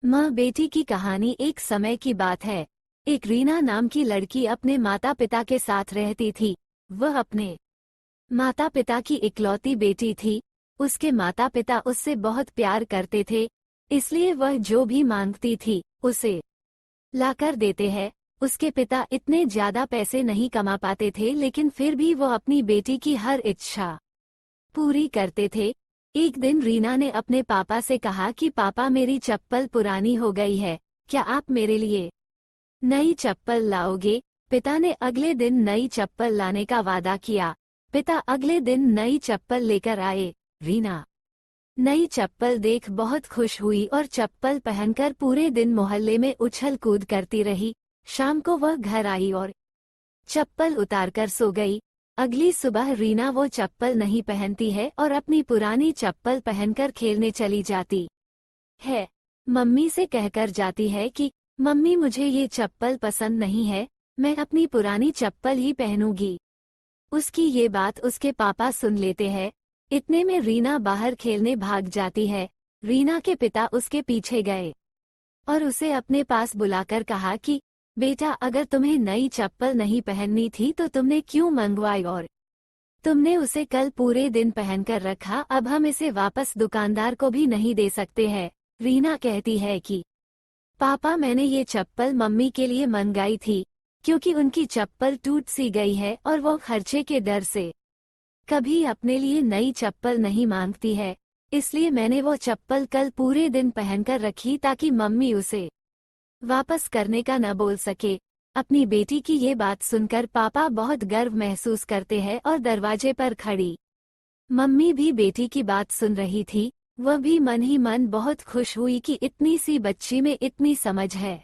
माँ बेटी की कहानी। एक समय की बात है। एक रीना नाम की लड़की अपने माता पिता के साथ रहती थी। वह अपने माता पिता की इकलौती बेटी थी। उसके माता पिता उससे बहुत प्यार करते थे, इसलिए वह जो भी मांगती थी उसे लाकर देते हैं। उसके पिता इतने ज्यादा पैसे नहीं कमा पाते थे, लेकिन फिर भी वो अपनी बेटी की हर इच्छा पूरी करते थे। एक दिन रीना ने अपने पापा से कहा कि पापा, मेरी चप्पल पुरानी हो गई है, क्या आप मेरे लिए नई चप्पल लाओगे? पिता ने अगले दिन नई चप्पल लाने का वादा किया। पिता अगले दिन नई चप्पल लेकर आए। रीना नई चप्पल देख बहुत खुश हुई और चप्पल पहनकर पूरे दिन मोहल्ले में उछल कूद करती रही। शाम को वह घर आई और चप्पल उतारकर सो गई। अगली सुबह रीना वो चप्पल नहीं पहनती है और अपनी पुरानी चप्पल पहनकर खेलने चली जाती है। मम्मी से कहकर जाती है कि मम्मी, मुझे ये चप्पल पसंद नहीं है, मैं अपनी पुरानी चप्पल ही पहनूंगी। उसकी ये बात उसके पापा सुन लेते हैं। इतने में रीना बाहर खेलने भाग जाती है। रीना के पिता उसके पीछे गए और उसे अपने पास बुलाकर कहा कि बेटा, अगर तुम्हें नई चप्पल नहीं पहननी थी तो तुमने क्यों मंगवाई, और तुमने उसे कल पूरे दिन पहनकर रखा, अब हम इसे वापस दुकानदार को भी नहीं दे सकते हैं। रीना कहती है कि पापा, मैंने ये चप्पल मम्मी के लिए मंगाई थी, क्योंकि उनकी चप्पल टूट सी गई है और वो खर्चे के डर से कभी अपने लिए नई चप्पल नहीं मांगती है, इसलिए मैंने वो चप्पल कल पूरे दिन पहनकर रखी ताकि मम्मी उसे वापस करने का न बोल सके। अपनी बेटी की ये बात सुनकर पापा बहुत गर्व महसूस करते हैं और दरवाजे पर खड़ी मम्मी भी बेटी की बात सुन रही थी। वह भी मन ही मन बहुत खुश हुई कि इतनी सी बच्ची में इतनी समझ है।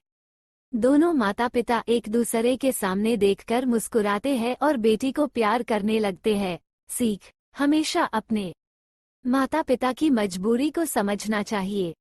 दोनों माता पिता एक दूसरे के सामने देखकर मुस्कुराते हैं और बेटी को प्यार करने लगते हैं। सीख: हमेशा अपने माता पिता की मजबूरी को समझना चाहिए।